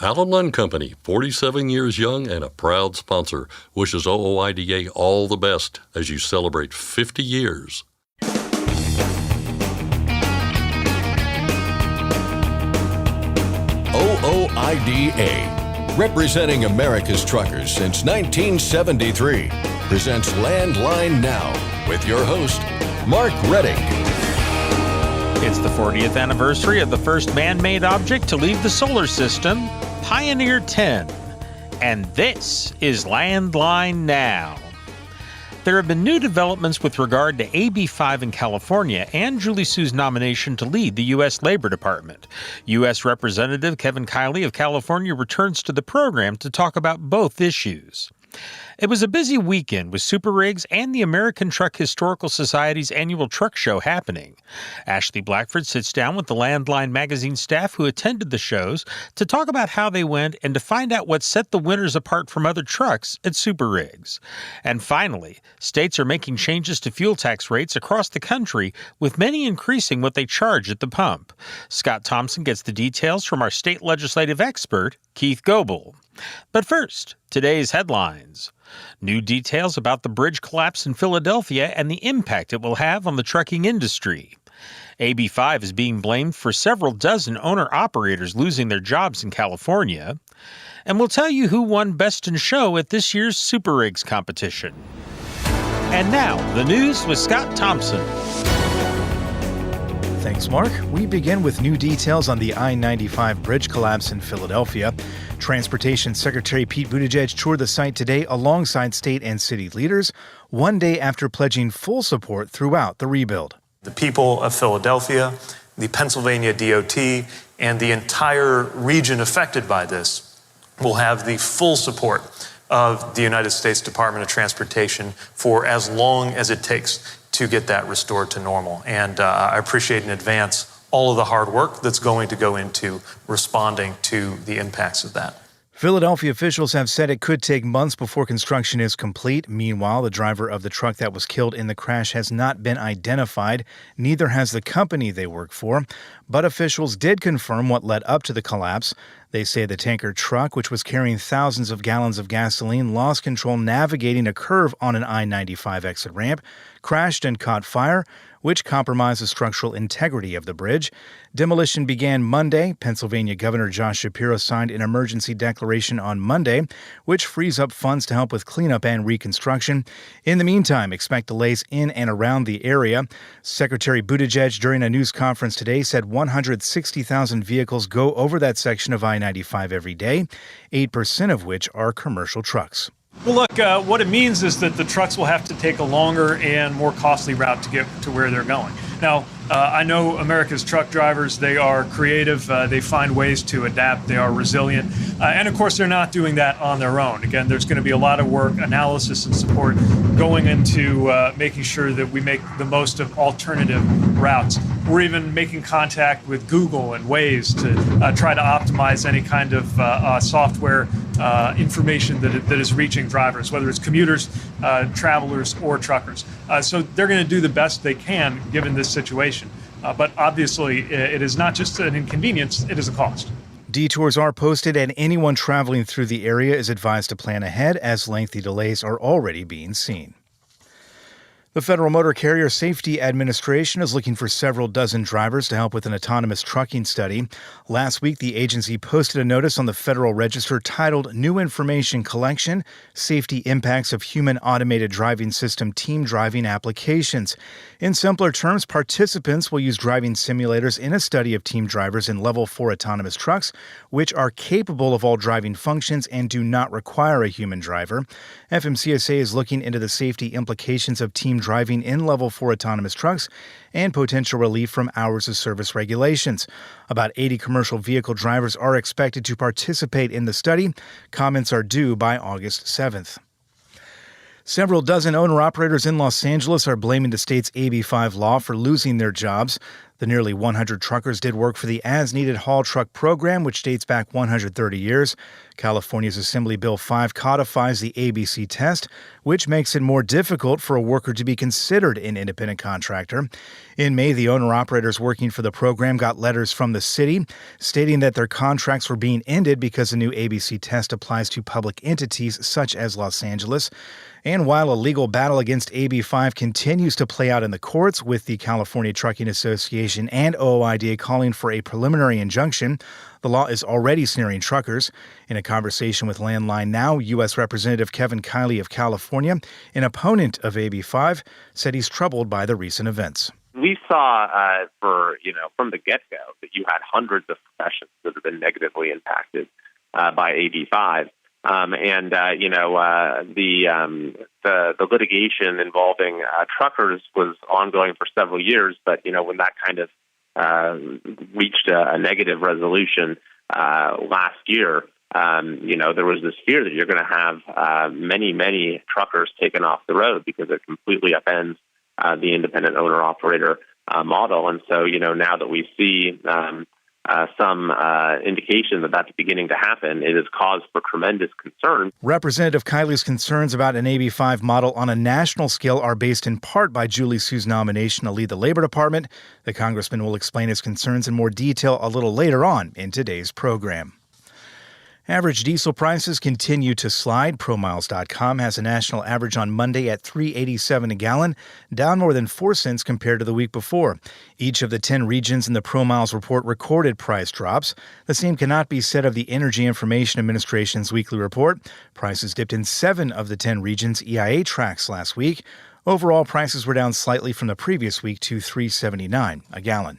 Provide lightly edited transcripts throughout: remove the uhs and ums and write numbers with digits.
Allen Company, 47 years young and a proud sponsor, wishes OOIDA all the best as you celebrate 50 years. OOIDA, representing America's truckers since 1973, presents Landline Now with your host, Mark Reddick. It's the 40th anniversary of the first man-made object to leave the solar system, Pioneer 10. And this is Landline Now. There have been new developments with regard to AB 5 in California and Julie Su's nomination to lead the U.S. Labor Department. U.S. Representative Kevin Kiley of California returns to the program to talk about both issues. It was a busy weekend with SuperRigs and the American Truck Historical Society's annual truck show happening. Ashley Blackford sits down with the Landline magazine staff who attended the shows to talk about how they went and to find out what set the winners apart from other trucks at SuperRigs. And finally, states are making changes to fuel tax rates across the country, with many increasing what they charge at the pump. Scott Thompson gets the details from our state legislative expert, Keith Goebel. But first, today's headlines. New details about the bridge collapse in Philadelphia and the impact it will have on the trucking industry. AB 5 is being blamed for several dozen owner-operators losing their jobs in California. And we'll tell you who won Best in Show at this year's SuperRigs competition. And now, the news with Scott Thompson. Thanks, Mark. We begin with new details on the I-95 bridge collapse in Philadelphia. Transportation Secretary Pete Buttigieg toured the site today alongside state and city leaders, one day after pledging full support throughout the rebuild. The people of Philadelphia, the Pennsylvania DOT, and the entire region affected by this will have the full support of the United States Department of Transportation for as long as it takes to get that restored to normal. And I appreciate in advance all of the hard work that's going to go into responding to the impacts of that. Philadelphia officials have said it could take months before construction is complete. Meanwhile, the driver of the truck that was killed in the crash has not been identified. Neither has the company they work for. But officials did confirm what led up to the collapse. They say the tanker truck, which was carrying thousands of gallons of gasoline, lost control navigating a curve on an I-95 exit ramp, crashed and caught fire, which compromised the structural integrity of the bridge. Demolition began Monday. Pennsylvania Governor Josh Shapiro signed an emergency declaration on Monday, which frees up funds to help with cleanup and reconstruction. In the meantime, expect delays in and around the area. Secretary Buttigieg, during a news conference today, said 160,000 vehicles go over that section of I-95 every day, 8% of which are commercial trucks. Well, look, what it means is that the trucks will have to take a longer and more costly route to get to where they're going. Now, I know America's truck drivers, they are creative, they find ways to adapt, they are resilient, and of course they're not doing that on their own. Again, there's going to be a lot of work, analysis, and support going into making sure that we make the most of alternative routes. We're even making contact with Google and Waze to try to optimize any kind of software information that is reaching drivers, whether it's commuters, travelers, or truckers. So they're going to do the best they can given this situation. But obviously, it is not just an inconvenience, it is a cost. Detours are posted, and anyone traveling through the area is advised to plan ahead, as lengthy delays are already being seen. The Federal Motor Carrier Safety Administration is looking for several dozen drivers to help with an autonomous trucking study. Last week, the agency posted a notice on the Federal Register titled New Information Collection, Safety Impacts of Human Automated Driving System Team Driving Applications. In simpler terms, participants will use driving simulators in a study of team drivers in Level 4 autonomous trucks, which are capable of all driving functions and do not require a human driver. FMCSA is looking into the safety implications of team driving in Level 4 autonomous trucks and potential relief from hours of service regulations. About 80 commercial vehicle drivers are expected to participate in the study. Comments are due by August 7th. Several dozen owner-operators in Los Angeles are blaming the state's AB 5 law for losing their jobs. The nearly 100 truckers did work for the as-needed haul truck program, which dates back 130 years. California's Assembly Bill 5 codifies the ABC test, which makes it more difficult for a worker to be considered an independent contractor. In May, the owner-operators working for the program got letters from the city stating that their contracts were being ended because the new ABC test applies to public entities such as Los Angeles. And while a legal battle against AB 5 continues to play out in the courts, with the California Trucking Association and OOIDA calling for a preliminary injunction, the law is already snaring truckers. In a conversation with Landline Now, U.S. Representative Kiley of California, an opponent of AB 5, said he's troubled by the recent events. We saw from the get-go that you had hundreds of professions that have been negatively impacted by AB 5. The litigation involving truckers was ongoing for several years, but when that kind of reached a negative resolution last year, there was this fear that you're going to have many truckers taken off the road because it completely upends the independent owner-operator model. And so, now that we see some indication that that's beginning to happen, it is cause for tremendous concern. Representative Kiley's concerns about an AB 5 model on a national scale are based in part by Julie Su's nomination to lead the Labor Department. The congressman will explain his concerns in more detail a little later on in today's program. Average diesel prices continue to slide. ProMiles.com has a national average on Monday at $3.87 a gallon, down more than 4 cents compared to the week before. Each of the 10 regions in the ProMiles report recorded price drops. The same cannot be said of the Energy Information Administration's weekly report. Prices dipped in 7 of the 10 regions EIA tracks last week. Overall, prices were down slightly from the previous week to $3.79 a gallon.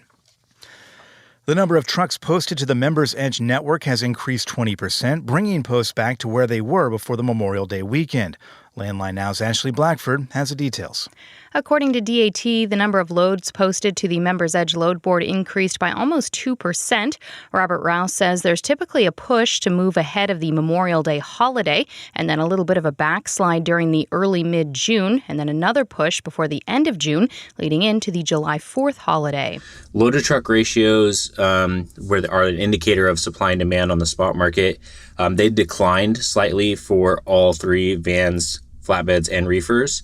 The number of trucks posted to the Members Edge network has increased 20%, bringing posts back to where they were before the Memorial Day weekend. Landline Now's Ashley Blackford has the details. According to DAT, the number of loads posted to the Members Edge load board increased by almost 2%. Robert Rouse says there's typically a push to move ahead of the Memorial Day holiday, and then a little bit of a backslide during the early mid-June, and then another push before the end of June, leading into the July 4th holiday. Load-to-truck ratios are an indicator of supply and demand on the spot market. They declined slightly for all three: vans, flatbeds, and reefers.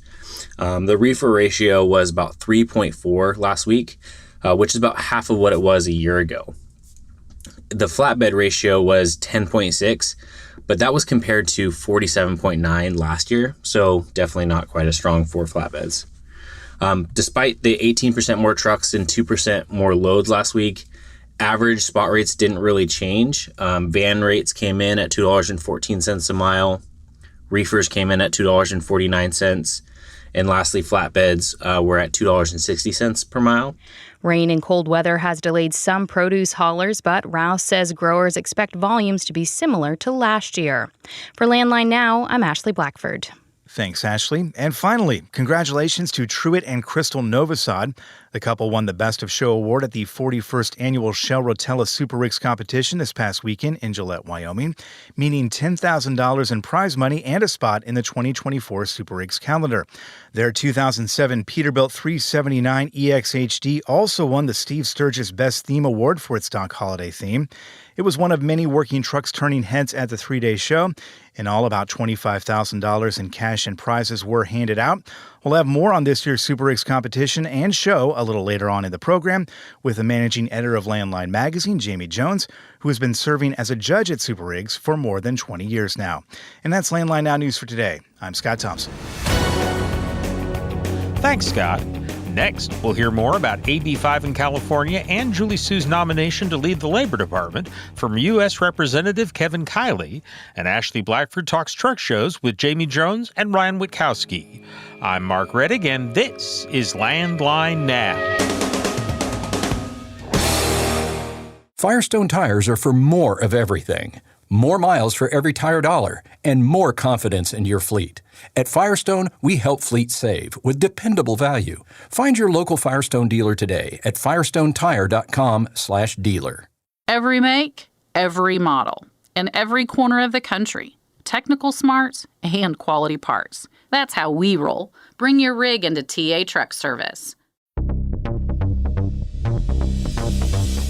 The reefer ratio was about 3.4 last week, which is about half of what it was a year ago. The flatbed ratio was 10.6, but that was compared to 47.9 last year, so definitely not quite as strong for flatbeds. Despite the 18% more trucks and 2% more loads last week, average spot rates didn't really change. Van rates came in at $2.14 a mile. Reefers came in at $2.49. And lastly, flatbeds were at $2.60 per mile. Rain and cold weather has delayed some produce haulers, but Rouse says growers expect volumes to be similar to last year. For Landline Now, I'm Ashley Blackford. Thanks, Ashley. And finally, congratulations to Truett and Crystal Novosad. The couple won the Best of Show award at the 41st Annual Shell Rotella SuperRigs competition this past weekend in Gillette, Wyoming, meaning $10,000 in prize money and a spot in the 2024 SuperRigs calendar. Their 2007 Peterbilt 379 EXHD also won the Steve Sturgis Best Theme Award for its stock holiday theme. It was one of many working trucks turning heads at the 3-day show. In all, about $25,000 in cash and prizes were handed out. We'll have more on this year's SuperRigs competition and show a little later on in the program with the managing editor of Landline Magazine, Jamie Jones, who has been serving as a judge at SuperRigs for more than 20 years now. And that's Landline Now News for today. I'm Scott Thompson. Thanks, Scott. Next, we'll hear more about AB 5 in California and Julie Su's nomination to lead the Labor Department from U.S. Representative Kevin Kiley, and Ashley Blackford talks truck shows with Jamie Jones and Ryan Witkowski. I'm Mark Reddick, and this is Landline Now. Firestone tires are for more of everything. More miles for every tire dollar, and more confidence in your fleet. At Firestone, we help fleets save with dependable value. Find your local Firestone dealer today at firestonetire.com/dealer. Every make, every model, in every corner of the country. Technical smarts and quality parts. That's how we roll. Bring your rig into TA Truck Service.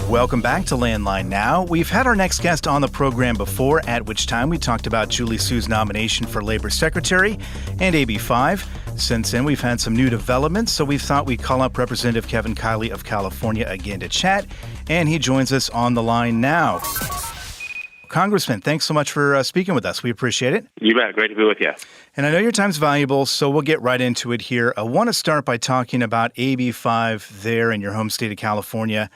Welcome back to Landline Now. We've had our next guest on the program before, at which time we talked about Julie Su's nomination for Labor Secretary and AB 5. Since then, we've had some new developments, so we thought we'd call up Representative Kevin Kiley of California again to chat, and he joins us on the line now. Congressman, thanks so much for speaking with us. We appreciate it. You bet. Great to be with you. And I know your time's valuable, so we'll get right into it here. I want to start by talking about AB 5 there in your home state of California.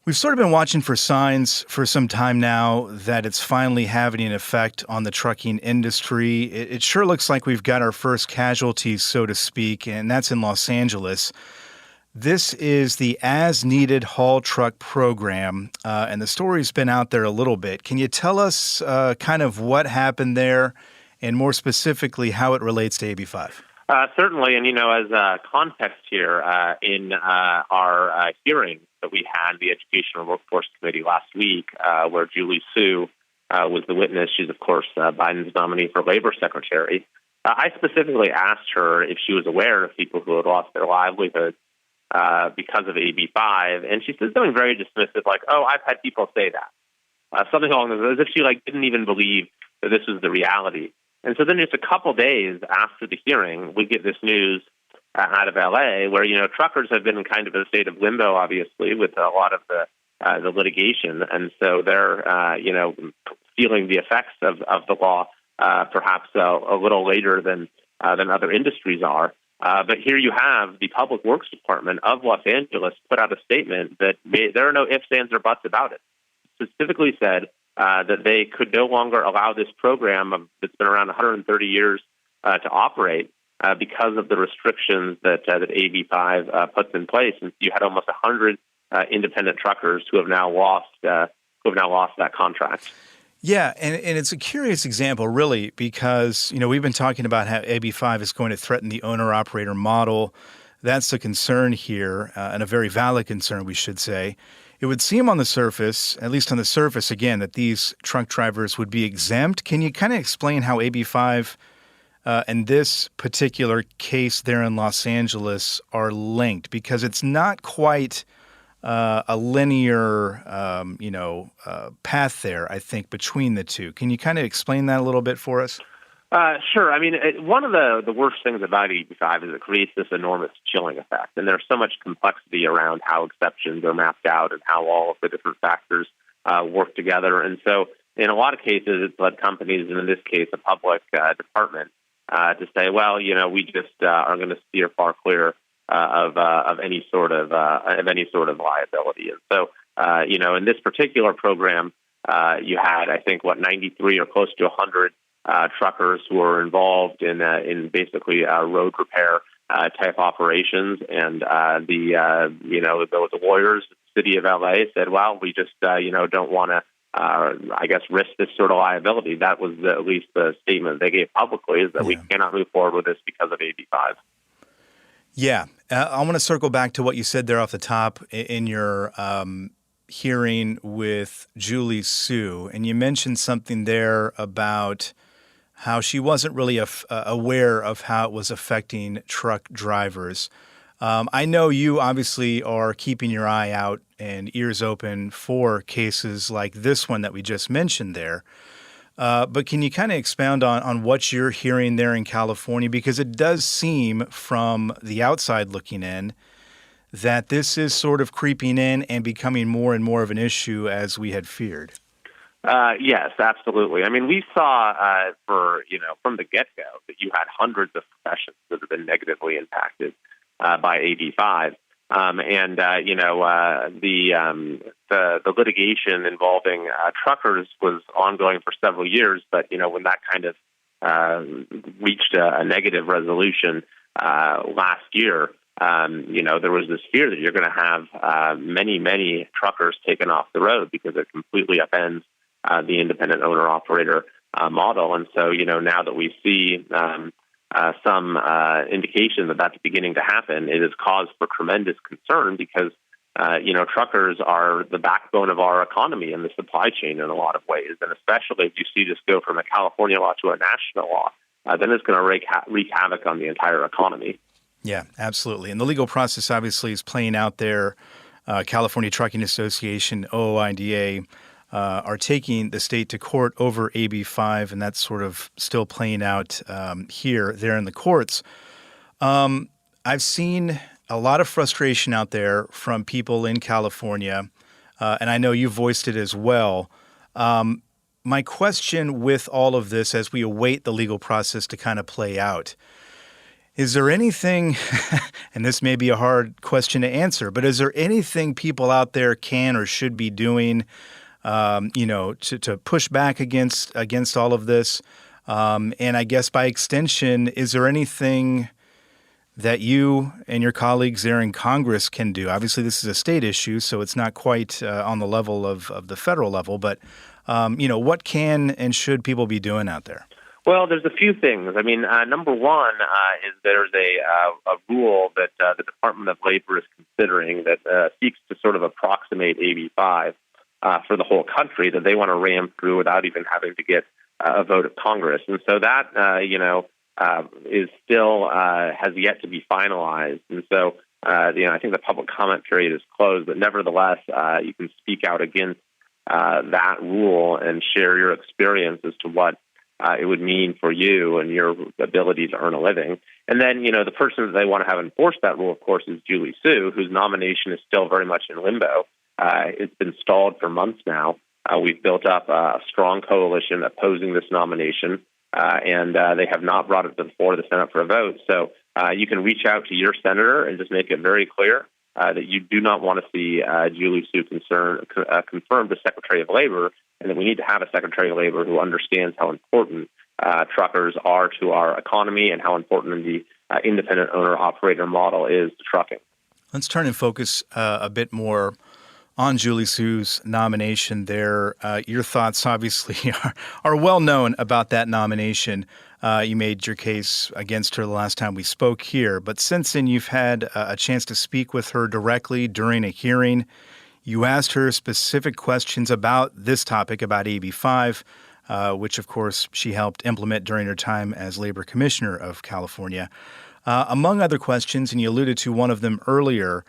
We've sort of been watching for signs for some time now that it's finally having an effect on the trucking industry. It sure looks like we've got our first casualties, so to speak, and that's in Los Angeles. This is the As Needed Haul Truck Program, and the story's been out there a little bit. Can you tell us kind of what happened there and more specifically how it relates to AB 5? Certainly, and as context here, in our hearing that we had, the Education and Workforce Committee last week, where Julie Su was the witness. She's, of course, Biden's nominee for Labor Secretary. I specifically asked her if she was aware of people who had lost their livelihoods because of AB 5, and she said something very dismissive, like, "Oh, I've had people say that," something along those lines, as if she didn't even believe that this was the reality. And so then just a couple days after the hearing, we get this news out of L.A. where, truckers have been in kind of a state of limbo, obviously, with a lot of the litigation. And so they're, feeling the effects of the law perhaps a little later than other industries are. But here you have the Public Works Department of Los Angeles put out a statement that there are no ifs, ands, or buts about it. Specifically said that they could no longer allow this program that's been around 130 years to operate because of the restrictions that AB 5 puts in place. And you had almost 100 independent truckers who have now lost that contract. Yeah, and it's a curious example, really, because we've been talking about how AB 5 is going to threaten the owner-operator model. That's the concern here, and a very valid concern, we should say. It would seem on the surface, at least on the surface, again, that these truck drivers would be exempt. Can you kind of explain how AB 5 and this particular case there in Los Angeles are linked? Because it's not quite a linear, path there, I think, between the two. Can you kind of explain that a little bit for us? Sure. I mean, one of the worst things about AB 5 is it creates this enormous chilling effect. And there's so much complexity around how exceptions are mapped out and how all of the different factors work together. And so in a lot of cases, it's led companies, and in this case, a public department, to say, well, we just are going to steer far clear of any sort of liability. And so, in this particular program, you had, I think, 93 or close to 100 truckers who were involved in basically road repair type operations, and those lawyers, the city of LA, said, "Well, we just don't want to, risk this sort of liability." That was at least the statement they gave publicly, is that we cannot move forward with this because of AB 5. Yeah, I want to circle back to what you said there off the top in your hearing with Julie Su, and you mentioned something there about how she wasn't really aware of how it was affecting truck drivers. I know you obviously are keeping your eye out and ears open for cases like this one that we just mentioned there. But can you kind of expound on what you're hearing there in California? Because it does seem from the outside looking in that this is sort of creeping in and becoming more and more of an issue as we had feared. Yes, absolutely. I mean, we saw from the get-go that you had hundreds of professions that have been negatively impacted by AB 5. The litigation involving truckers was ongoing for several years, but when that kind of reached a negative resolution last year, there was this fear that you're going to have many truckers taken off the road because it completely upends the independent owner-operator model. And so, now that we see some indication that that's beginning to happen, it is cause for tremendous concern because, truckers are the backbone of our economy and the supply chain in a lot of ways. And especially if you see this go from a California law to a national law, then it's going to wreak havoc on the entire economy. Yeah, absolutely. And the legal process obviously is playing out there California Trucking Association, OOIDA, are taking the state to court over AB 5, and that's sort of still playing out there in the courts. I've seen a lot of frustration out there from people in California, and I know you voiced it as well. My question with all of this, as we await the legal process to kind of play out, is there anything, and this may be a hard question to answer, but is there anything people out there can or should be doing, to push back against all of this? And I guess by extension, is there anything that you and your colleagues there in Congress can do? Obviously, this is a state issue, so it's not quite on the level of the federal level, but, what can and should people be doing out there? Well, there's a few things. I mean, number one is there's a rule that the Department of Labor is considering that seeks to sort of approximate AB 5 for the whole country that they want to ram through without even having to get a vote of Congress. And so that, is still has yet to be finalized. And so, I think the public comment period is closed, but nevertheless, you can speak out against that rule and share your experience as to what it would mean for you and your ability to earn a living. And then, the person that they want to have enforce that rule, of course, is Julie Su, whose nomination is still very much in limbo. It's been stalled for months now. We've built up a strong coalition opposing this nomination, and they have not brought it to the floor of the Senate for a vote. So you can reach out to your senator and just make it very clear that you do not want to see Julie Su confirmed as Secretary of Labor, and that we need to have a Secretary of Labor who understands how important truckers are to our economy and how important the independent owner-operator model is to trucking. Let's turn and focus a bit more on Julie Su's nomination there. Your thoughts, obviously, are well known about that nomination. You made your case against her the last time we spoke here. But since then, you've had a chance to speak with her directly during a hearing. You asked her specific questions about this topic, about AB 5, which, of course, she helped implement during her time as Labor Commissioner of California. Among other questions, and you alluded to one of them earlier,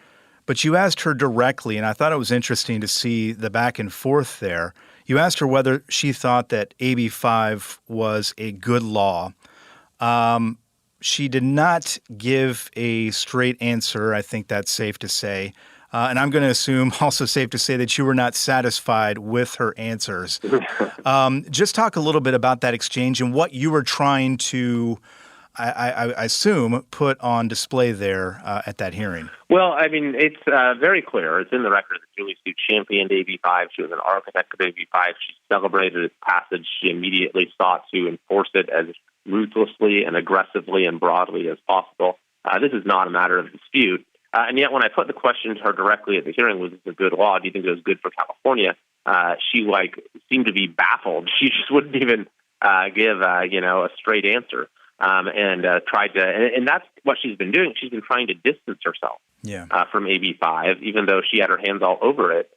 but you asked her directly, and I thought it was interesting to see the back and forth there. You asked her whether she thought that AB 5 was a good law. She did not give a straight answer. I think that's safe to say. And I'm going to assume also safe to say that you were not satisfied with her answers. Just talk a little bit about that exchange and what you were trying to, I assume, put on display there at that hearing. Well, I mean, it's very clear. It's in the record that Julie Su championed AB 5. She was an architect of AB 5. She celebrated its passage. She immediately sought to enforce it as ruthlessly and aggressively and broadly as possible. This is not a matter of dispute. And yet when I put the question to her directly at the hearing, was this a good law? Do you think it was good for California? She seemed to be baffled. She just wouldn't even give a straight answer. And tried to, and that's what she's been doing. She's been trying to distance herself from AB 5, even though she had her hands all over it,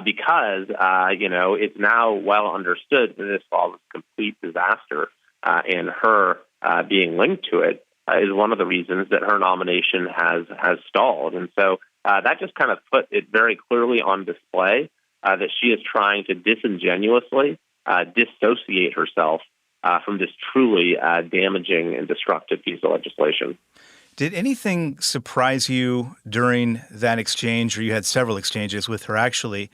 because it's now well understood that this law was a complete disaster, and her being linked to it is one of the reasons that her nomination has stalled. And so that just kind of put it very clearly on display that she is trying to disingenuously dissociate herself from this truly damaging and destructive piece of legislation. Did anything surprise you during that exchange, or you had several exchanges with her actually?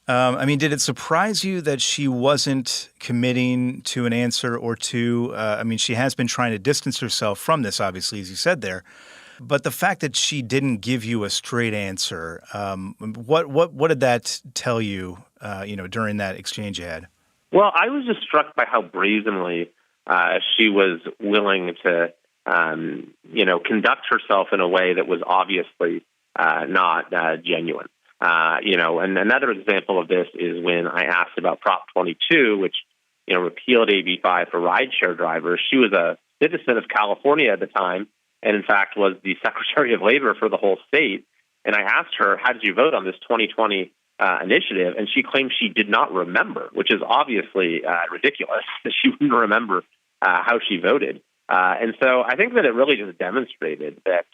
Did it surprise you that she wasn't committing to an answer or two? She has been trying to distance herself from this, obviously, as you said there. But the fact that she didn't give you a straight answer, what did that tell you, during that exchange you had? Well, I was just struck by how brazenly she was willing to, conduct herself in a way that was obviously not genuine. And another example of this is when I asked about Prop 22, which, repealed AB 5 for rideshare drivers. She was a citizen of California at the time, and in fact was the Secretary of Labor for the whole state. And I asked her, how did you vote on this 2020 initiative? And she claimed she did not remember, which is obviously ridiculous that she wouldn't remember how she voted. And so I think that it really just demonstrated that,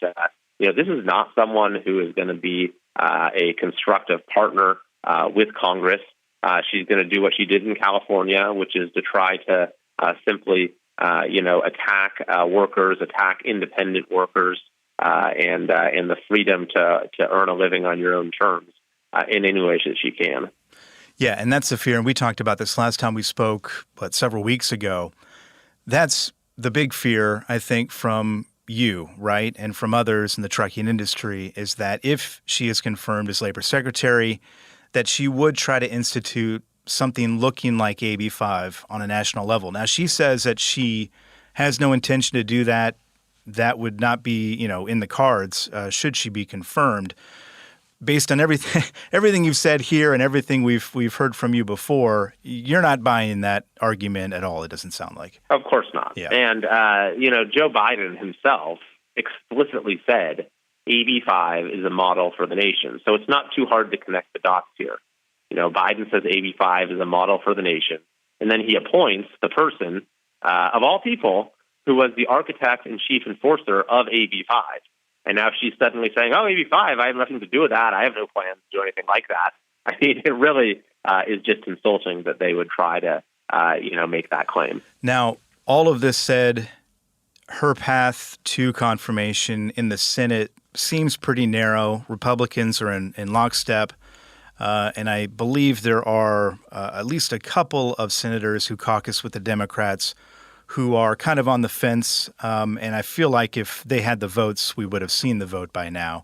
this is not someone who is going to be a constructive partner with Congress. She's going to do what she did in California, which is to try to simply, attack workers, attack independent workers, and the freedom to earn a living on your own terms in any way that she can. Yeah, and that's the fear. And we talked about this last time we spoke, several weeks ago. That's the big fear, I think, from you, right, and from others in the trucking industry, is that if she is confirmed as labor secretary, that she would try to institute something looking like AB 5 on a national level. Now, she says that she has no intention to do that. That would not be, in the cards should she be confirmed. Based on everything you've said here and everything we've heard from you before, you're not buying that argument at all. It doesn't sound like. Of course not. Yeah. And Joe Biden himself explicitly said AB 5 is a model for the nation. So it's not too hard to connect the dots here. Biden says AB 5 is a model for the nation, and then he appoints the person of all people who was the architect and chief enforcer of AB 5. And now she's suddenly saying, oh, AB 5, I have nothing to do with that. I have no plans to do anything like that. I mean, it really is just insulting that they would try to, make that claim. Now, all of this said, her path to confirmation in the Senate seems pretty narrow. Republicans are in lockstep. And I believe there are at least a couple of senators who caucus with the Democrats who are kind of on the fence, and I feel like if they had the votes, we would have seen the vote by now.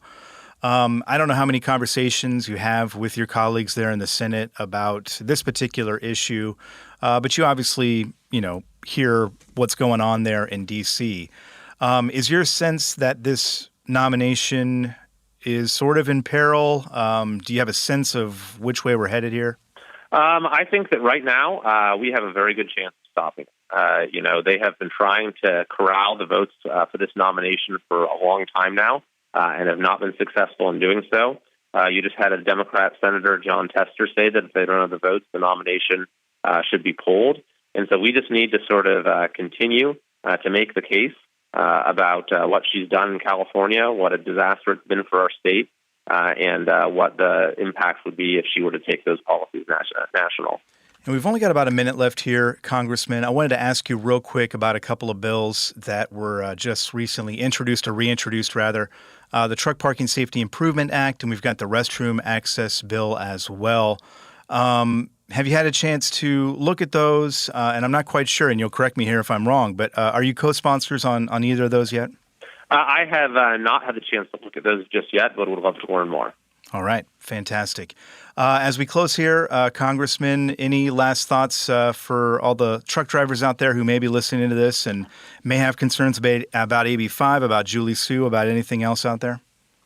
I don't know how many conversations you have with your colleagues there in the Senate about this particular issue, but you obviously, hear what's going on there in D.C. Is your sense that this nomination is sort of in peril? Do you have a sense of which way we're headed here? I think that right now we have a very good chance of stopping it. They have been trying to corral the votes for this nomination for a long time now and have not been successful in doing so. You just had a Democrat Senator, John Tester, say that if they don't have the votes, the nomination should be pulled. And so we just need to sort of continue to make the case about what she's done in California, what a disaster it's been for our state, and what the impact would be if she were to take those policies national. And we've only got about a minute left here, Congressman. I wanted to ask you real quick about a couple of bills that were just recently reintroduced, the Truck Parking Safety Improvement Act, and we've got the Restroom Access Bill as well. Have you had a chance to look at those? And I'm not quite sure, and you'll correct me here if I'm wrong, but are you co-sponsors on either of those yet? I have not had the chance to look at those just yet, but would love to learn more. All right. Fantastic. As we close here, Congressman, any last thoughts for all the truck drivers out there who may be listening to this and may have concerns about AB 5, about Julie Su, about anything else out there?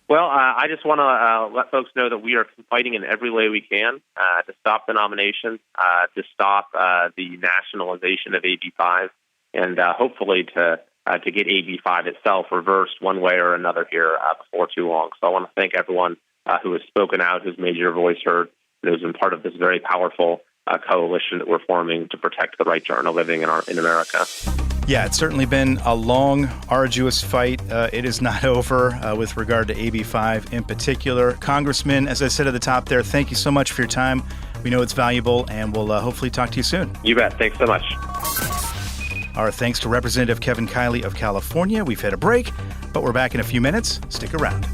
Well, I just want to let folks know that we are fighting in every way we can to stop the nomination, to stop the nationalization of AB 5, and hopefully to get AB 5 itself reversed one way or another here before too long. So I want to thank everyone who has spoken out, who's made your voice heard, and who's been part of this very powerful coalition that we're forming to protect the right to earn a living in America. Yeah, it's certainly been a long, arduous fight. It is not over with regard to AB 5 in particular. Congressman, as I said at the top there, thank you so much for your time. We know it's valuable, and we'll hopefully talk to you soon. You bet. Thanks so much. Our thanks to Representative Kevin Kiley of California. We've had a break, but we're back in a few minutes. Stick around.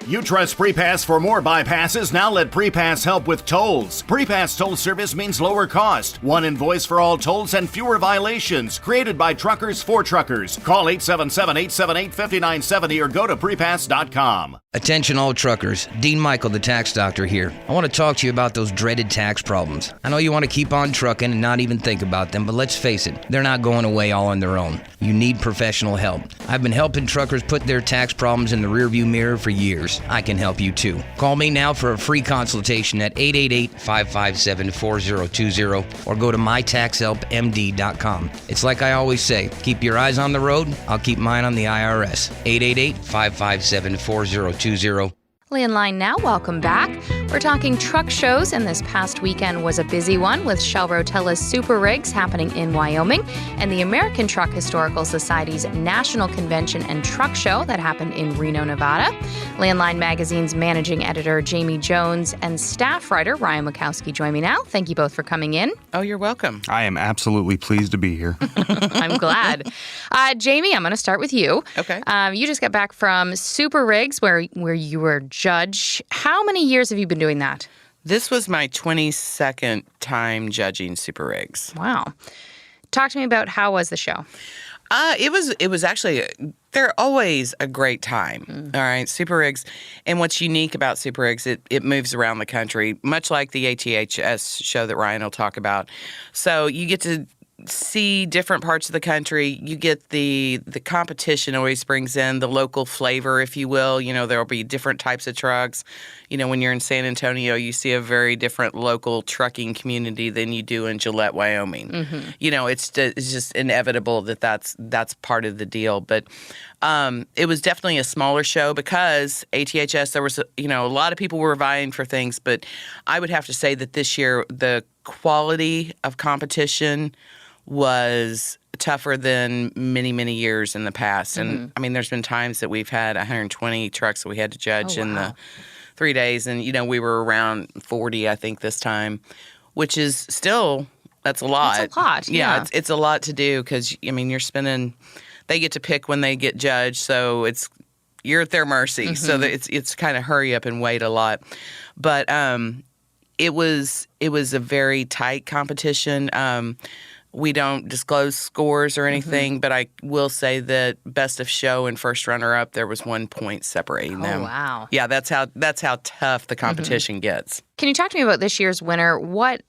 You trust PrePass for more bypasses? Now let PrePass help with tolls. PrePass toll service means lower cost, one invoice for all tolls, and fewer violations. Created by truckers for truckers. Call 877-878-5970 or go to prepass.com. Attention all truckers, Dean Michael, the tax doctor here. I want to talk to you about those dreaded tax problems. I know you want to keep on trucking and not even think about them, but let's face it, they're not going away all on their own. You need professional help. I've been helping truckers put their tax problems in the rearview mirror for years. I can help you too. Call me now for a free consultation at 888-557-4020 or go to mytaxhelpmd.com. It's like I always say, keep your eyes on the road, I'll keep mine on the IRS. 888-557-4020. Landline now, welcome back. We're talking truck shows, and this past weekend was a busy one with Shell Rotella's SuperRigs happening in Wyoming and the American Truck Historical Society's National Convention and Truck Show that happened in Reno, Nevada. Landline Magazine's managing editor Jamie Jones and staff writer Ryan Mukowski join me now. Thank you both for coming in. Oh, you're welcome. I am absolutely pleased to be here. I'm glad. Jamie, I'm going to start with you. Okay. You just got back from SuperRigs where you were judge. How many years have you been doing that? This was my 22nd time judging SuperRigs. Wow. Talk to me about how was the show? It was actually, they're always a great time. All right, SuperRigs. And what's unique about SuperRigs, it moves around the country, much like the ATHS show that Ryan will talk about. So you get to see different parts of the country. You get the competition always brings in the local flavor, if you will. You know, there'll be different types of trucks. You know, when you're in San Antonio, you see a very different local trucking community than you do in Gillette, Wyoming. Mm-hmm. You know, it's just inevitable that's part of the deal. But it was definitely a smaller show because ATHS, there was, a lot of people were vying for things. But I would have to say that this year, the quality of competition was tougher than many, many years in the past. And, I mean, there's been times that we've had 120 trucks that we had to judge in the 3 days. And, we were around 40, I think, this time, which is still, that's a lot. It's a lot, yeah. It's a lot to do because, you're spending, they get to pick when they get judged. So you're at their mercy. Mm-hmm. So it's kind of hurry up and wait a lot. But it was a very tight competition. We don't disclose scores or anything, but I will say that best of show and first runner-up, there was 1 point separating them. Oh, wow. Yeah, that's how tough the competition gets. Can you talk to me about this year's winner? What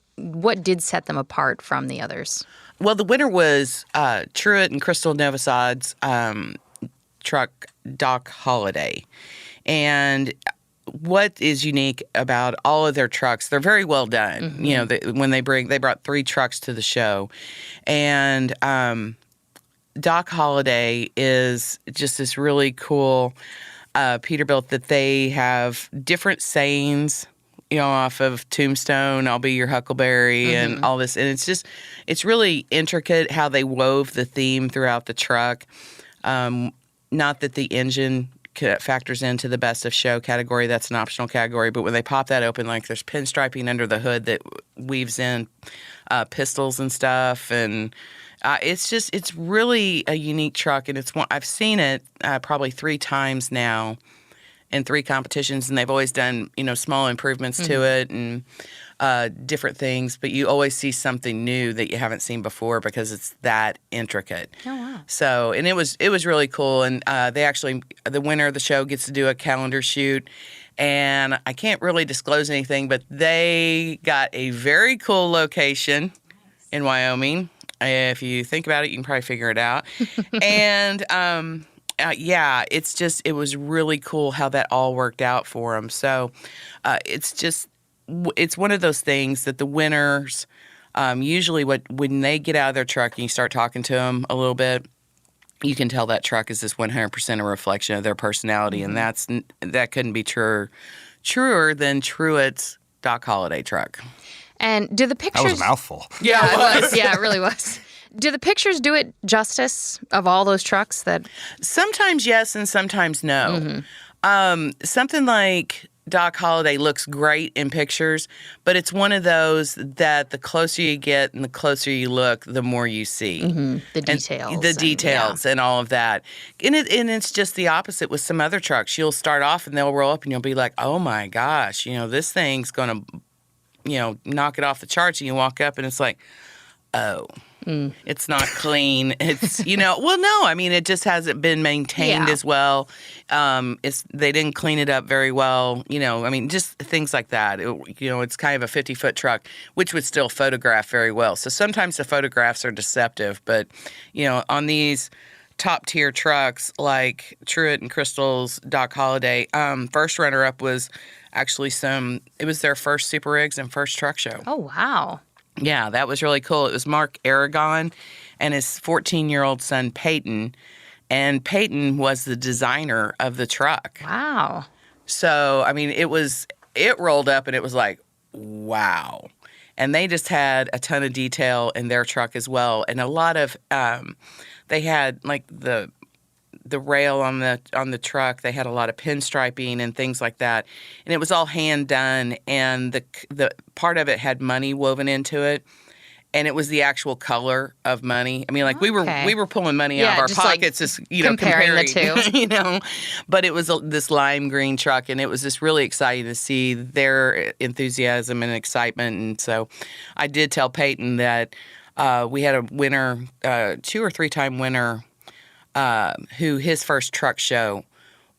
did set them apart from the others? Well, the winner was Truett and Crystal Novosad's truck, Doc Holiday. And what is unique about all of their trucks, they're very well done. Mm-hmm. They brought 3 trucks to the show. And Doc Holiday is just this really cool Peterbilt that they have different sayings, off of Tombstone, I'll be your Huckleberry, and all this. And it's really intricate how they wove the theme throughout the truck. Not that the engine factors into the best of show category. That's an optional category. But when they pop that open, like there's pinstriping under the hood that weaves in pistols and stuff. And it's really a unique truck. And I've seen it probably 3 times now in 3 competitions. And they've always done, small improvements to it and different things. But you always see something new that you haven't seen before because it's that intricate. Oh, wow. So, and it was really cool. And the winner of the show gets to do a calendar shoot. And I can't really disclose anything, but they got a very cool location in Wyoming. If you think about it, you can probably figure it out. And, it was really cool how that all worked out for them. So, it's one of those things that the winners usually when they get out of their truck and you start talking to them a little bit, you can tell that truck is just 100% a reflection of their personality, and that couldn't be truer than Truett's Doc Holiday truck. And do the pictures? That was a mouthful. Yeah, it was. Yeah, it really was. Do the pictures do it justice of all those trucks? That sometimes yes and sometimes no. Something like Doc Holiday looks great in pictures, but it's one of those that the closer you get and the closer you look, the more you see. The details. And all of that. And it's just the opposite with some other trucks. You'll start off and they'll roll up and you'll be like, oh my gosh, this thing's going to, knock it off the charts. And you walk up and it's like, oh. It's not clean. It's, it just hasn't been maintained as well. They didn't clean it up very well. Just things like that. It's kind of a 50-foot truck, which would still photograph very well. So sometimes the photographs are deceptive, but, on these top-tier trucks like Truett and Crystal's Doc Holiday, first runner-up was actually it was their first SuperRigs and first truck show. Oh, wow. Yeah, that was really cool. It was Mark Aragon and his 14-year-old son, Peyton. And Peyton was the designer of the truck. Wow. So, it was it rolled up and it was like, wow. And they just had a ton of detail in their truck as well. And a lot of, they had like the rail on the truck. They had a lot of pinstriping and things like that. And it was all hand done. And the part of it had money woven into it. And it was the actual color of money. I mean, like we were pulling money out of our pockets, like just comparing the two. But it was this lime green truck, and it was just really exciting to see their enthusiasm and excitement. And so, I did tell Peyton that we had a winner, 2 or 3 time winner, who his first truck show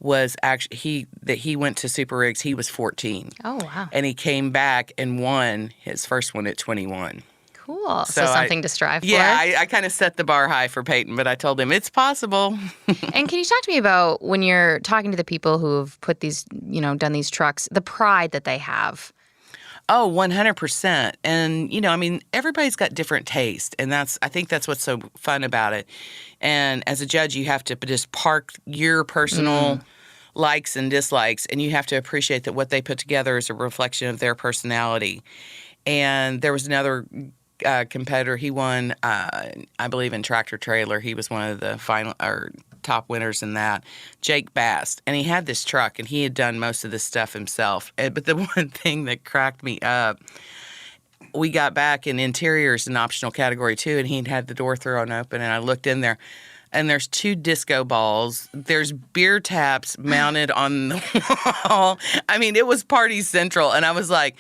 was actually he went to SuperRigs. He was 14. Oh wow! And he came back and won his first one at 21. Cool. So something to strive for. Yeah, I kind of set the bar high for Peyton, but I told him it's possible. And can you talk to me about when you're talking to the people who have put these, done these trucks, the pride that they have? Oh, 100%. And, I mean, everybody's got different taste. And I think that's what's so fun about it. And as a judge, you have to just park your personal likes and dislikes, and you have to appreciate that what they put together is a reflection of their personality. And there was another competitor. He won, I believe, in tractor trailer. He was one of the final or top winners in that. Jake Bass, and he had this truck, and he had done most of this stuff himself. But the one thing that cracked me up, we got back, and interior is an optional category too, and he'd had the door thrown open, and I looked in there. And there's 2 disco balls. There's beer taps mounted on the wall. I mean, it was party central, and I was like,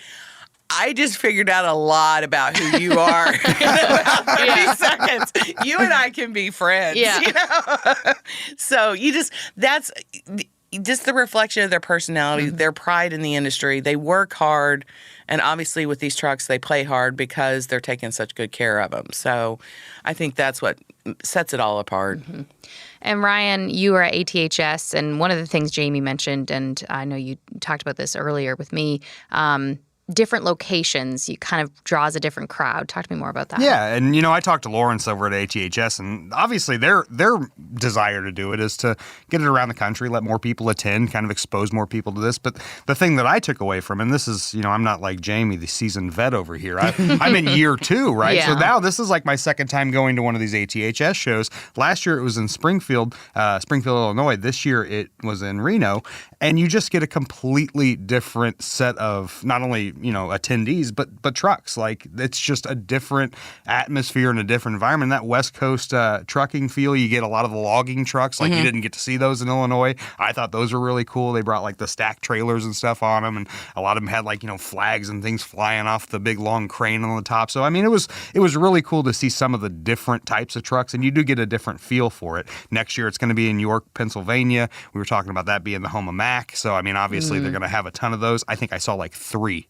I just figured out a lot about who you are in about 30 seconds. You and I can be friends. Yeah. So that's just the reflection of their personality, their pride in the industry. They work hard. And obviously with these trucks, they play hard because they're taking such good care of them. So I think that's what sets it all apart. Mm-hmm. And Ryan, you are at ATHS, and one of the things Jamie mentioned, and I know you talked about this earlier with me, different locations, you kind of draws a different crowd. Talk to me more about that. Yeah, and I talked to Lawrence over at ATHS, and obviously their desire to do it is to get it around the country, let more people attend, kind of expose more people to this. But the thing that I took away from, and this is, I'm not like Jamie, the seasoned vet over here. I'm in year 2, right? Yeah. So now this is like my second time going to one of these ATHS shows. Last year it was in Springfield, Illinois. This year it was in Reno, and you just get a completely different set of not only attendees, but trucks. Like, it's just a different atmosphere and a different environment. That West Coast trucking feel, you get a lot of the logging trucks. Like, you didn't get to see those in Illinois. I thought those were really cool. They brought like the stack trailers and stuff on them, and a lot of them had like, flags and things flying off the big long crane on the top. So, I mean, it was really cool to see some of the different types of trucks, and you do get a different feel for it. Next year, it's going to be in York, Pennsylvania. We were talking about that being the home of Mack. So, I mean, obviously, they're going to have a ton of those. I think I saw like 3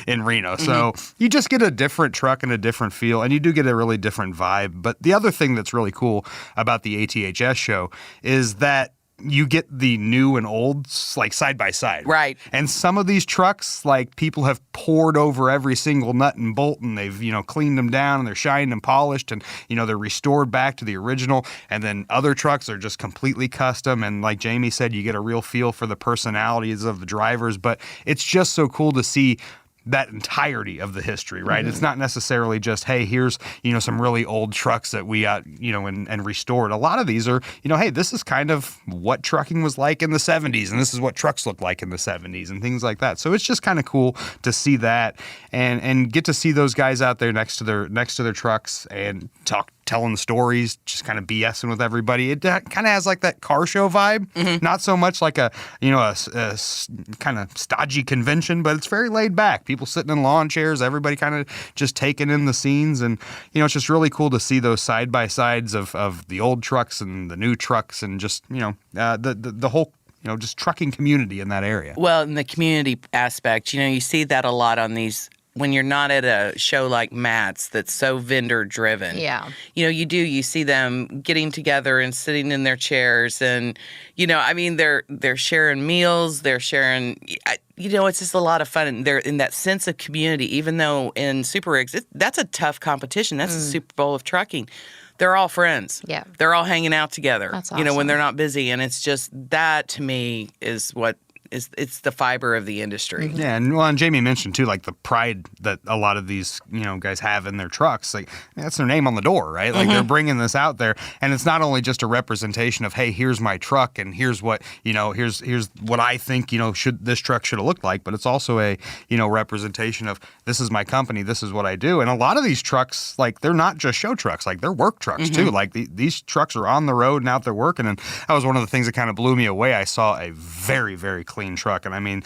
in Reno. So you just get a different truck and a different feel, and you do get a really different vibe. But the other thing that's really cool about the ATHS show is that you get the new and old like side by side. Right. And some of these trucks, like, people have poured over every single nut and bolt, and they've, cleaned them down, and they're shined and polished, and, they're restored back to the original. And then other trucks are just completely custom. And like Jamie said, you get a real feel for the personalities of the drivers. But it's just so cool to see that entirety of the history, right? It's not necessarily just, hey, here's, some really old trucks that we got, and restored. A lot of these are, hey, this is kind of what trucking was like in the 70s, and this is what trucks looked like in the 70s, and things like that. So it's just kind of cool to see that and get to see those guys out there next to their trucks and telling stories, just kind of BSing with everybody. It kind of has like that car show vibe, not so much like a kind of stodgy convention, but it's very laid back. People sitting in lawn chairs, everybody kind of just taking in the scenes, and it's just really cool to see those side by sides of the old trucks and the new trucks, and just the whole just trucking community in that area. Well, in the community aspect, you see that a lot on these. When you're not at a show like Matt's that's so vendor driven, you see them getting together and sitting in their chairs, and they're sharing meals, they're sharing, it's just a lot of fun, and they're in that sense of community. Even though in SuperRigs, that's a tough competition. That's the Super Bowl of trucking. They're all friends. Yeah, they're all hanging out together. That's awesome. When they're not busy, and it's just that, to me, is what It's the fiber of the industry. Yeah, and Jamie mentioned too, like the pride that a lot of these guys have in their trucks. Like that's their name on the door, right? Like they're bringing this out there, and it's not only just a representation of, hey, here's my truck, and here's what here's what I think this truck should have looked like, but it's also a representation of, this is my company, this is what I do. And a lot of these trucks, like they're not just show trucks, like they're work trucks too. Like these trucks are on the road and out there working, and that was one of the things that kind of blew me away. I saw a very, very clean truck, and I mean,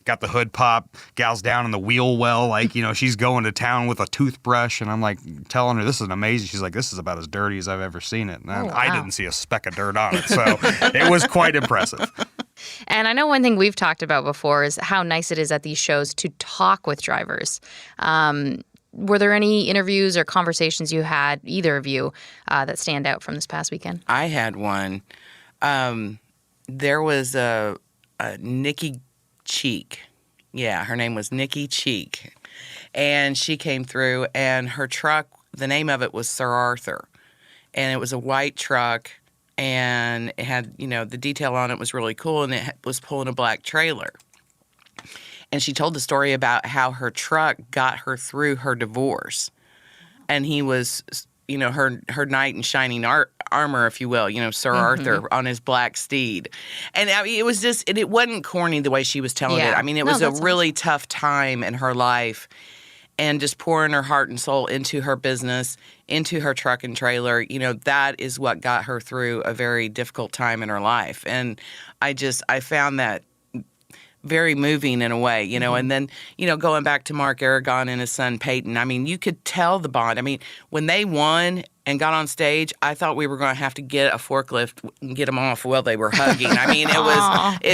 got the hood pop, gal's down in the wheel well, like she's going to town with a toothbrush, and I'm like telling her, this is amazing. She's like, this is about as dirty as I've ever seen it, and I didn't see a speck of dirt on it, so it was quite impressive. And I know one thing we've talked about before is how nice it is at these shows to talk with drivers. Were there any interviews or conversations you had, either of you, that stand out from this past weekend? I had one. There was a Nikki Cheek. Yeah, her name was Nikki Cheek. And she came through, and her truck, the name of it was Sir Arthur. And it was a white truck, and it had, the detail on it was really cool, and it was pulling a black trailer. And she told the story about how her truck got her through her divorce. And he was, her knight in shining armor, if you will, Sir Arthur on his black steed. And I mean, it was just, it wasn't corny the way she was telling it. I mean, it was a really tough time in her life, and just pouring her heart and soul into her business, into her truck and trailer. That is what got her through a very difficult time in her life. And I found that very moving in a way, and then, going back to Mark Aragon and his son Peyton, I mean, you could tell the bond. I mean, when they won and got on stage, I thought we were going to have to get a forklift and get them off while they were hugging. I mean,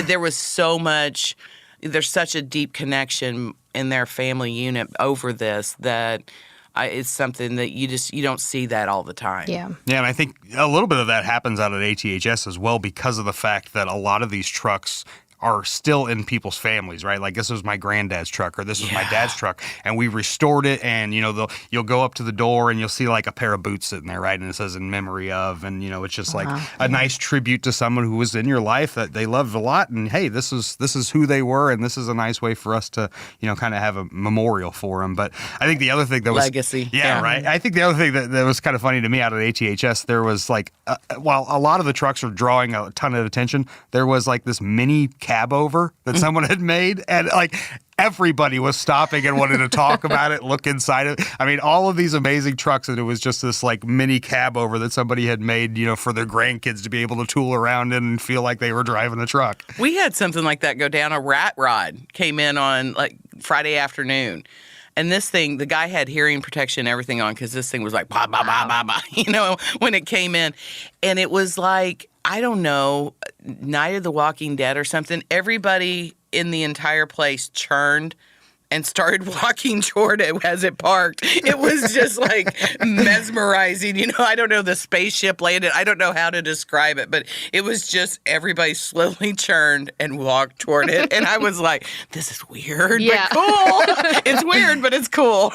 there was so much, there's such a deep connection in their family unit over this that it's something that you don't see that all the time. Yeah. Yeah, and I think a little bit of that happens out at ATHS as well, because of the fact that a lot of these trucks are still in people's families, right? Like, this was my granddad's truck, or this was my dad's truck, and we restored it, and you'll go up to the door and you'll see like a pair of boots sitting there, right? And it says "in memory of," and it's just like a nice tribute to someone who was in your life that they loved a lot, and hey, this is who they were, and this is a nice way for us to kind of have a memorial for them. But I think the other thing that was legacy, right? I think the other thing that was kind of funny to me out at ATHS, there was like while a lot of the trucks are drawing a ton of attention, there was like this mini cab over that someone had made, and like everybody was stopping and wanted to talk about it, look inside it. I mean, all of these amazing trucks, and it was just this like mini cab over that somebody had made, for their grandkids to be able to tool around in and feel like they were driving a truck. We had something like that go down. A rat rod came in on like Friday afternoon. And this thing, the guy had hearing protection and everything on, because this thing was like, bah, bah, bah, bah, bah, when it came in. And it was like, I don't know, Night of the Walking Dead or something. Everybody in the entire place churned and started walking toward it as it parked. It was just like mesmerizing. I don't know, the spaceship landed. I don't know how to describe it, but it was just everybody slowly churned and walked toward it. And I was like, this is weird, but cool. It's weird, but it's cool.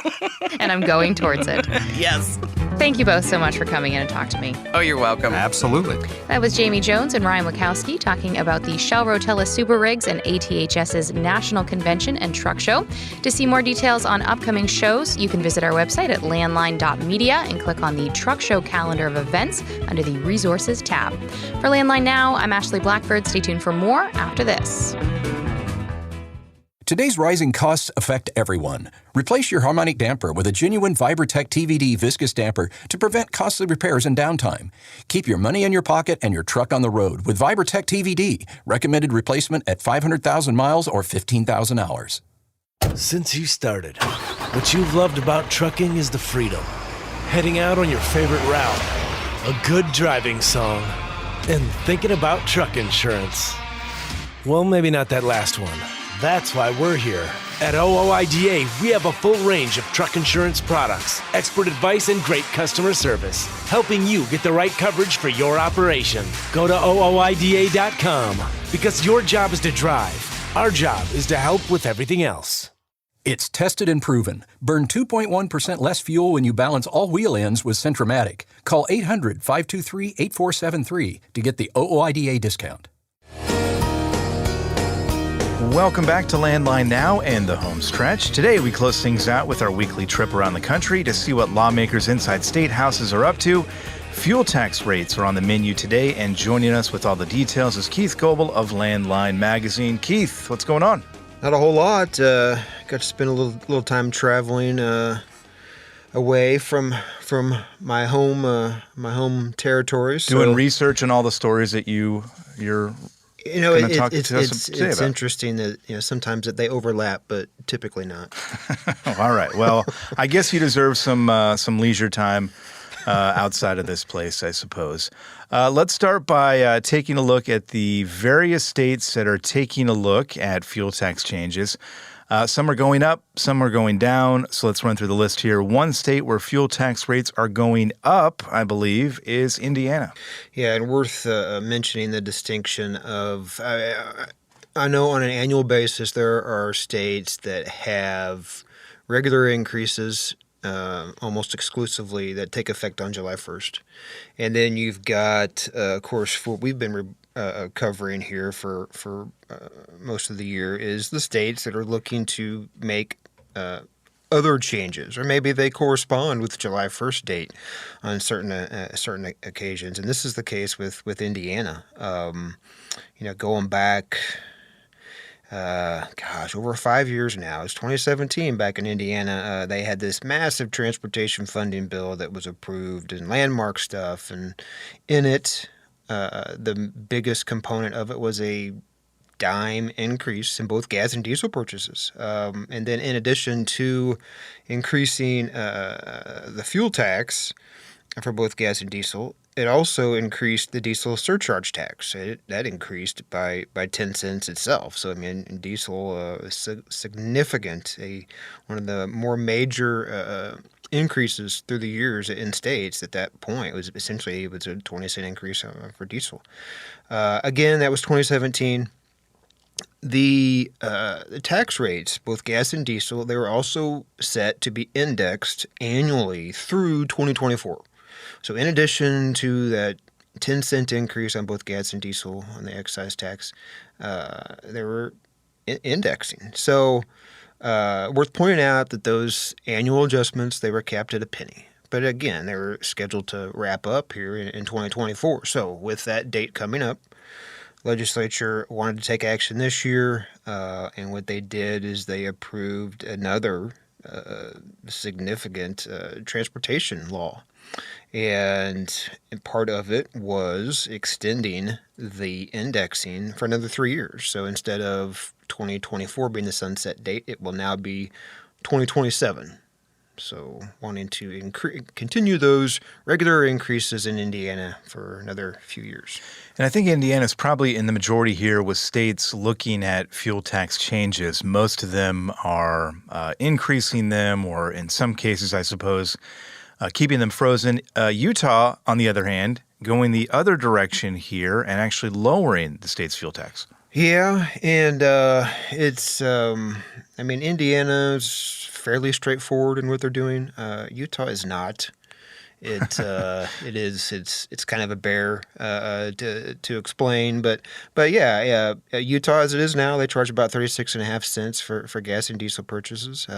And I'm going towards it. Yes. Thank you both so much for coming in and talking to me. Oh, you're welcome. Absolutely. That was Jamie Jones and Ryan Wachowski talking about the Shell Rotella SuperRigs and ATHS's National Convention and Truck Show. To see more details on upcoming shows, you can visit our website at landline.media and click on the Truck Show calendar of events under the Resources tab. For Landline Now, I'm Ashley Blackford. Stay tuned for more after this. Today's rising costs affect everyone. Replace your harmonic damper with a genuine VibraTech TVD viscous damper to prevent costly repairs and downtime. Keep your money in your pocket and your truck on the road with VibraTech TVD. Recommended replacement at 500,000 miles or 15,000 hours. Since you started, what you've loved about trucking is the freedom. Heading out on your favorite route, a good driving song, and thinking about truck insurance. Well, maybe not that last one. That's why we're here. At OOIDA, we have a full range of truck insurance products, expert advice, and great customer service, helping you get the right coverage for your operation. Go to OOIDA.com, because your job is to drive. Our job is to help with everything else. It's tested and proven. Burn 2.1% less fuel when you balance all wheel ends with Centromatic. Call 800-523-8473 to get the OOIDA discount. Welcome back to Landline Now and the Home Stretch. Today we close things out with our weekly trip around the country to see what lawmakers inside state houses are up to. Fuel tax rates are on the menu today, and joining us with all the details is Keith Goebel of Landline Magazine. Keith, what's going on? Not a whole lot. Got to spend a little time traveling away from my home territories. Doing research on all the stories that you're it's interesting that sometimes that they overlap, but typically not. All right. Well, I guess you deserve some leisure time outside of this place, I suppose. Let's start by taking a look at the various states that are taking a look at fuel tax changes. Some are going up, some are going down. So let's run through the list here. One state where fuel tax rates are going up, I believe, is Indiana. Yeah, and worth mentioning the distinction of, I know on an annual basis there are states that have regular increases almost exclusively that take effect on July 1st. And then you've got, of course, what we've been covering here for most of the year is the states that are looking to make other changes, or maybe they correspond with July 1st date on certain occasions. And this is the case with Indiana. Going back, over 5 years now. It's 2017 back in Indiana. They had this massive transportation funding bill that was approved and landmark stuff. And in it, the biggest component of it was a dime increase in both gas and diesel purchases. And then in addition to increasing the fuel tax for both gas and diesel, it also increased the diesel surcharge tax. That increased by 10 cents itself. So, I mean, diesel is significant, one of the more major increases through the years in states. At that point, it was a 20-cent increase for diesel. Again, that was 2017. The tax rates, both gas and diesel, they were also set to be indexed annually through 2024. So in addition to that 10-cent increase on both gas and diesel on the excise tax, they were indexing. So worth pointing out that those annual adjustments, they were capped at a penny. But again, they were scheduled to wrap up here in 2024. So with that date coming up, legislature wanted to take action this year, and what they did is they approved another significant transportation law. And part of it was extending the indexing for another 3 years. So instead of 2024 being the sunset date, it will now be 2027. So wanting to continue those regular increases in Indiana for another few years. And I think Indiana's probably in the majority here with states looking at fuel tax changes. Most of them are increasing them, or in some cases, I suppose, keeping them frozen. Utah, on the other hand, going the other direction here and actually lowering the state's fuel tax. Yeah, and Indiana's fairly straightforward in what they're doing. Utah is not. It's kind of a bear to explain, but yeah, Utah as it is now, they charge about 36.5 cents for gas and diesel purchases.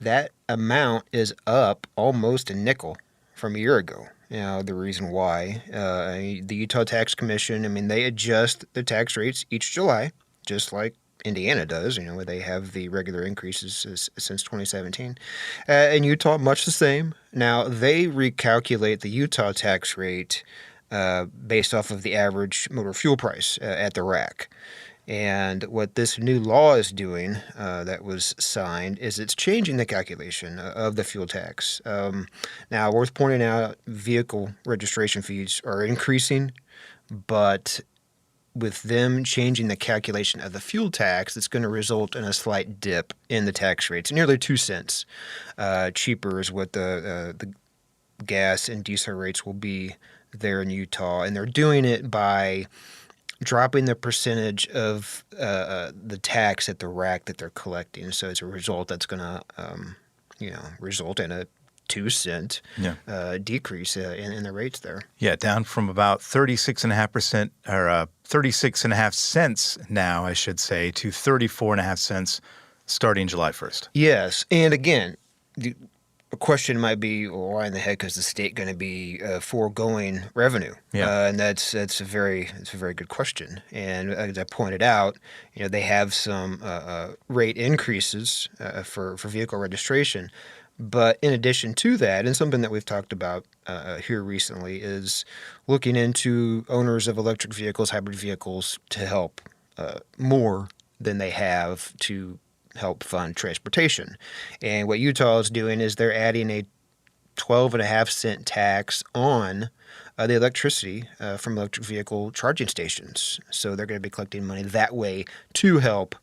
That amount is up almost a nickel from a year ago. The reason why, the Utah Tax Commission, they adjust the tax rates each July, just like Indiana does, where they have the regular increases since 2017. In Utah, much the same. Now, they recalculate the Utah tax rate based off of the average motor fuel price at the rack. And what this new law is doing that was signed is it's changing the calculation of the fuel tax. Now, worth pointing out, vehicle registration fees are increasing, but with them changing the calculation of the fuel tax, it's going to result in a slight dip in the tax rates. Nearly 2 cents cheaper is what the gas and diesel rates will be there in Utah. And they're doing it by dropping the percentage of the tax at the rack that they're collecting. So as a result, that's going to result in a 2-cent decrease in the rates there. Yeah, down from about 36.5% or 36.5 cents now, I should say, to 34.5 cents starting July 1st. Yes, and again, the question might be, well, why in the heck is the state going to be foregoing revenue? Yeah. And that's a very good question. And as I pointed out, they have some rate increases for vehicle registration. But in addition to that, and something that we've talked about here recently, is looking into owners of electric vehicles, hybrid vehicles, to help more than they have to help fund transportation. And what Utah is doing is they're adding a 12.5-cent tax on the electricity from electric vehicle charging stations. So they're going to be collecting money that way to help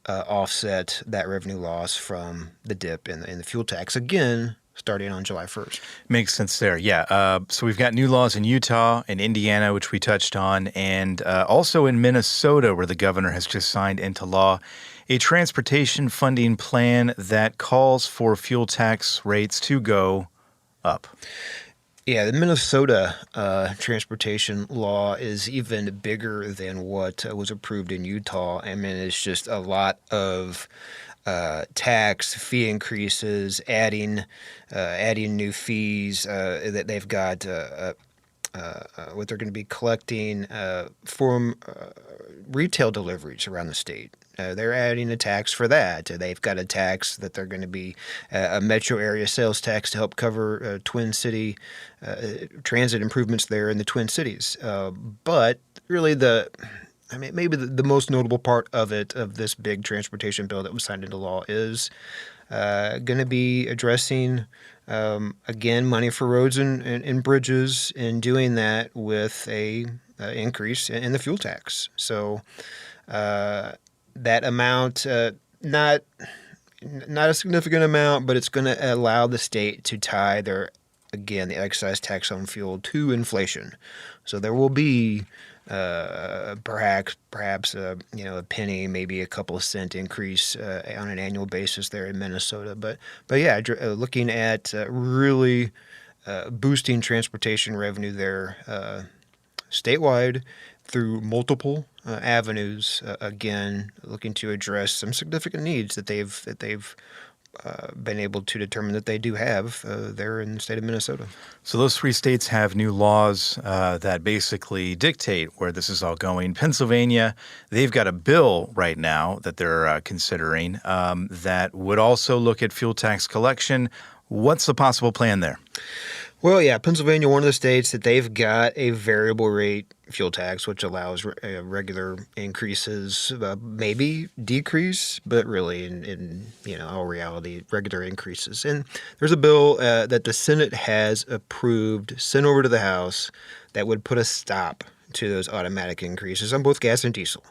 offset that revenue loss from the dip in the fuel tax, again, starting on July 1st. Makes sense there, yeah. So we've got new laws in Utah and Indiana, which we touched on, and also in Minnesota, where the governor has just signed into law a transportation funding plan that calls for fuel tax rates to go up. Yeah, the Minnesota transportation law is even bigger than what was approved in Utah. I mean, it's just a lot of tax fee increases, adding new fees that they've got. What they're going to be collecting from retail deliveries around the state. They're adding a tax for that. They've got a tax that they're going to be a metro area sales tax to help cover Twin City transit improvements there in the Twin Cities. But really maybe the most notable part of this big transportation bill that was signed into law is going to be addressing, again, money for roads and bridges, and doing that with a increase in the fuel tax. So that amount, not a significant amount, but it's going to allow the state to tie the excise tax on fuel to inflation. So there will be perhaps a penny, maybe a couple of cent increase on an annual basis there in Minnesota. But yeah, looking at really boosting transportation revenue there statewide through multiple avenues. Again, looking to address some significant needs that they've been able to determine that they do have there in the state of Minnesota. So those three states have new laws that basically dictate where this is all going. Pennsylvania, they've got a bill right now that they're considering that would also look at fuel tax collection. What's the possible plan there? Well, yeah, Pennsylvania, one of the states that they've got a variable rate fuel tax, which allows regular increases, maybe decrease, but really in all reality, regular increases. And there's a bill that the Senate has approved, sent over to the House, that would put a stop to those automatic increases on both gas and diesel.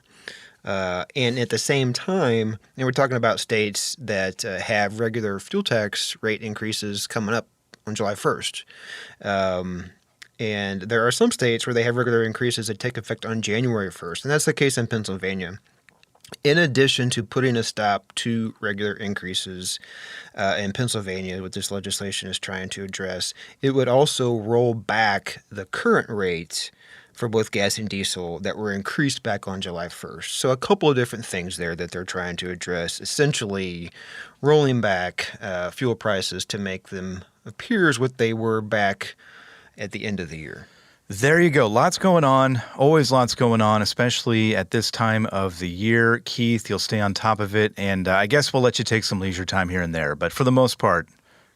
And at the same time, and we're talking about states that have regular fuel tax rate increases coming up on July 1st. And there are some states where they have regular increases that take effect on January 1st, and that's the case in Pennsylvania. In addition to putting a stop to regular increases in Pennsylvania, what this legislation is trying to address, it would also roll back the current rates for both gas and diesel that were increased back on July 1st. So a couple of different things there that they're trying to address, essentially rolling back fuel prices to make them appear as what they were back at the end of the year. There you go. Lots going on. Always lots going on, especially at this time of the year. Keith, you'll stay on top of it, and I guess we'll let you take some leisure time here and there. But for the most part,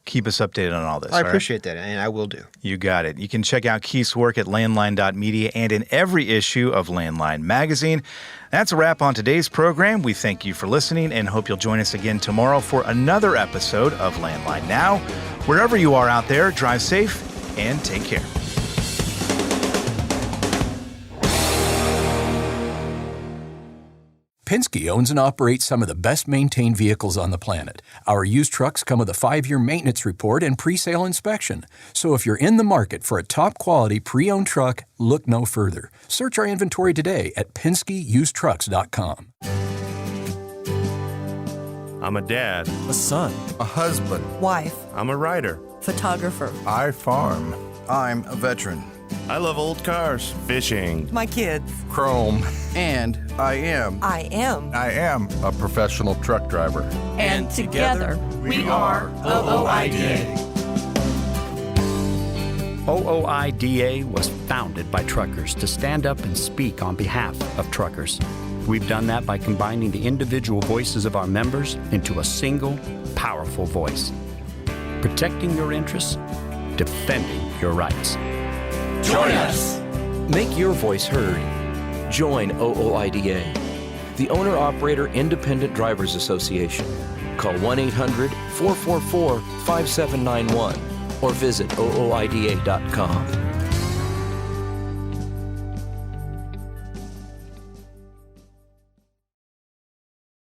keep us updated on all this. I appreciate that, and I will do. You got it. You can check out Keith's work at landline.media and in every issue of Landline Magazine. That's a wrap on today's program. We thank you for listening and hope you'll join us again tomorrow for another episode of Landline Now. Wherever you are out there, drive safe and take care. Penske owns and operates some of the best-maintained vehicles on the planet. Our used trucks come with a 5-year maintenance report and pre-sale inspection. So if you're in the market for a top-quality pre-owned truck, look no further. Search our inventory today at PenskeUsedTrucks.com. I'm a dad, a son, a husband, wife. I'm a writer. photographer. I farm. I'm a veteran. I love old cars, fishing, My kids. Chrome. And I am a professional truck driver. And together, we are OOIDA. OOIDA was founded by truckers to stand up and speak on behalf of truckers. We've done that by combining the individual voices of our members into a single, powerful voice. Protecting your interests, defending your rights. Join us! Make your voice heard. Join OOIDA, the Owner-Operator Independent Drivers Association. Call 1-800-444-5791 or visit OOIDA.com.